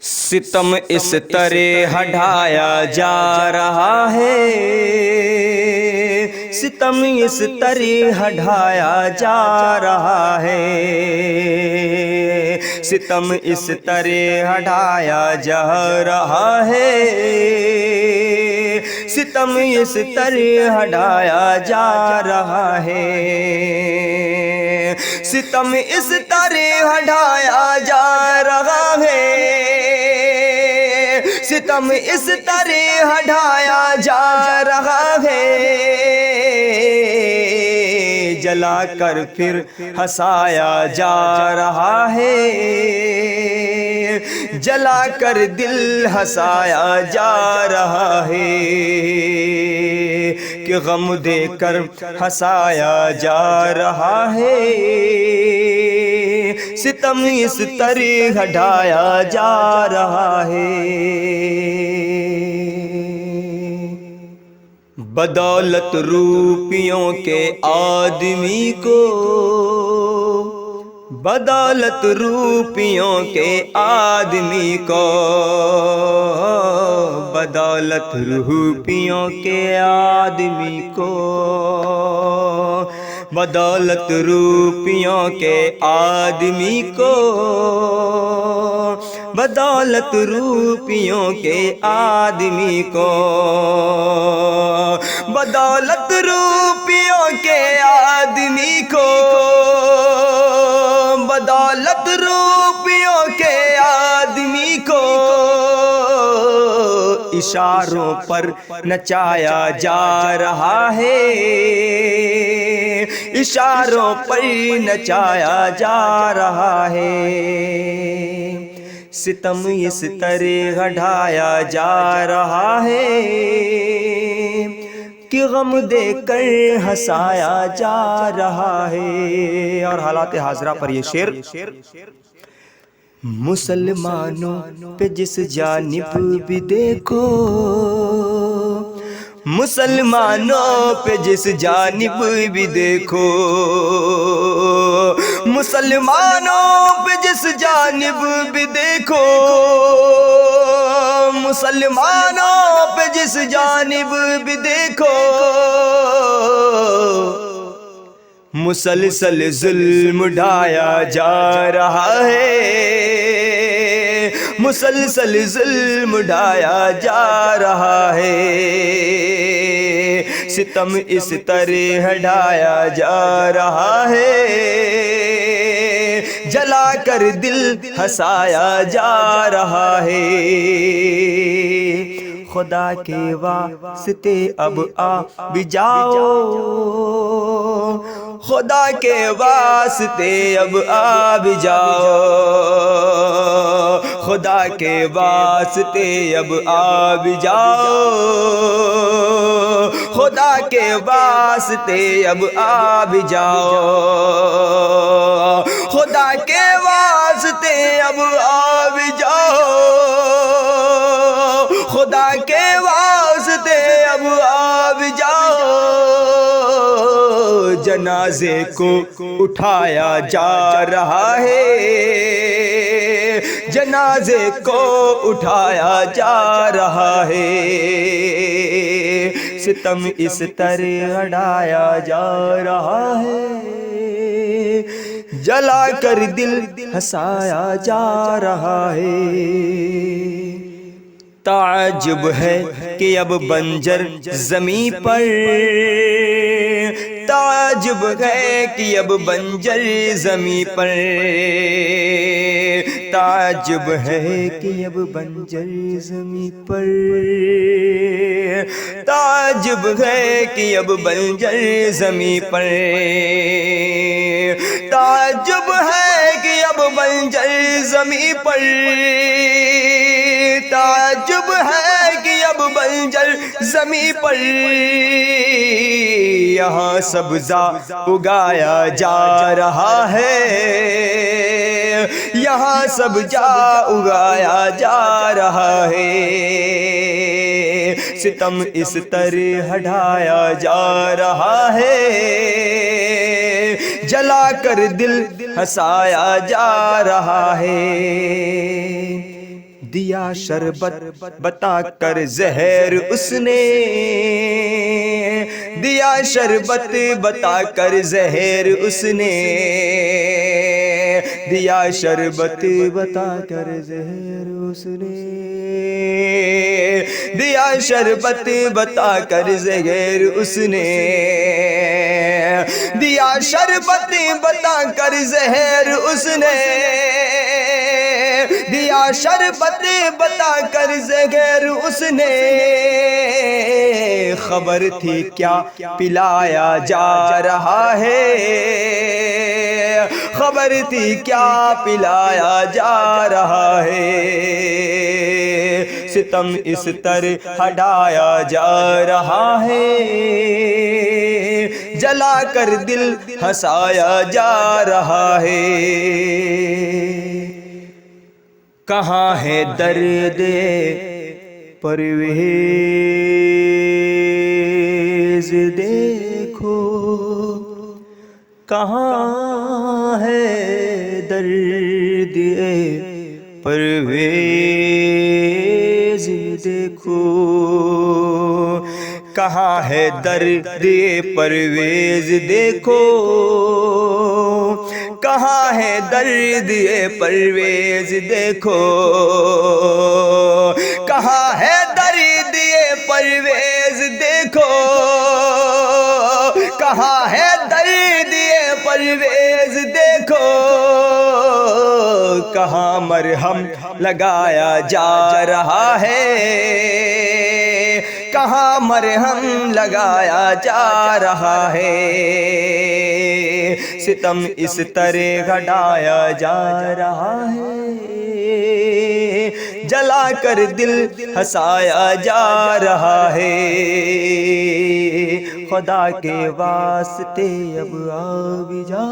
ستم اس طرح ہٹایا جا رہا ہے، ستم اس طرح ہٹایا جا رہا ہے، ستم اس طرح ہٹایا جا رہا ہے، ستم اس طرح ہٹایا جا رہا ہے، ستم اس طرح ہٹایا جا رہا ہے، ستم اس طرح ہٹایا جا رہا ہے، جلا کر پھر ہنسایا جا رہا ہے، جلا کر دل ہنسایا جا رہا ہے، کہ غم دے کر ہنسایا جا رہا ہے، ستم اس طرح ہٹایا جا رہا ہے۔ بدولت روپیوں کے آدمی کو، بدولت روپیوں کے آدمی کو، بدولت روپیوں کے آدمی کو، بدولت روپیوں کے آدمی کو، بدولت روپیوں کے آدمی کو، بدولت روپیوں کے آدمی کو، بدولت روپیوں کے آدمی کو، اشاروں پر نچایا جا رہا ہے، اشاروں پر نچایا جا رہا ہے، ستم اس طرح ہٹایا جا رہا ہے، کہ غم دے کر ہنسایا جا رہا ہے۔ اور حالات حاضرہ پر یہ شعر: مسلمانوں پہ جس جانب بھی دیکھو، مسلمانوں پہ جس جانب بھی دیکھو، مسلمانوں پہ جس جانب بھی دیکھو، مسلمانوں پہ جس جانب بھی دیکھو، مسلسل ظلم ڈھایا جا رہا ہے، مسلسل ظلم ڈھایا جا رہا ہے، ستم اس طرح ڈھایا جا رہا ہے، جلا کر دل ہنسایا جا رہا ہے، خدا کے واسطے اب آ بھی جاؤ، خدا کے واسطے اب آ بھی جاؤ، خدا کے واسطے اب آ بھی جاؤ، خدا کے واسطے اب آ بھی جاؤ، خدا کے واسطے اب آ بھی جاؤ، خدا کے واسطے اب آ بھی جاؤ، جنازے کو اٹھایا جا رہا ہے، جنازے کو اٹھایا جا رہا ہے، ستم اس طرح ہٹایا جا رہا ہے، جلا کر دل ہنسایا جا رہا ہے، تعجب ہے کہ اب بنجر زمیں پر، تعجب ہے کہ اب بنجر زمیں پر، تعجب ہے کہ اب بنجر زمیں پر، تعجب ہے کہ اب بنجر زمیں پر، تعجب ہے کہ اب بنجر زمیں پر، تعجب ہے کہ اب بنجر زمیں پر، یہاں سبزہ اگایا جا رہا ہے، یہاں سبزہ اگایا جا رہا ہے، ستم اس طرح ہٹایا جا رہا ہے، جلا کر دل ہنسایا جا رہا ہے، دیا شربت بتا کر زہر اس نے، دیا شربت بتا کر زہر اس نے، دیا شربت بتا کر زہر اس نے، دیا شربت بتا کر زہر اس نے، دیا شربت بتا کر زہر اس نے، دیا شربت بتا کر زہر اس نے، خبر تھی کیا پلایا جا رہا ہے، خبر تھی کیا پلایا جا رہا ہے، ستم اس طرح ہٹایا جا رہا ہے، جلا کر دل ہنسایا جا رہا ہے، کہاں ہے درد پرویز دیکھو، کہاں ہے درد پرویز دیکھو، کہاں ہے درد پرویز دیکھو، کہاں ہے درد پرویز دیکھو، کہاں ہے درد پرویز دیکھو، کہاں ہے درد پرویز دیکھو، کہاں مرہم لگایا جا رہا ہے، کہاں مرہم لگایا جا رہا ہے، ستم اس طرح گھٹایا جا رہا ہے، جلا کر دل ہنسایا جا رہا ہے، خدا کے واسطے اب آ بھی جا۔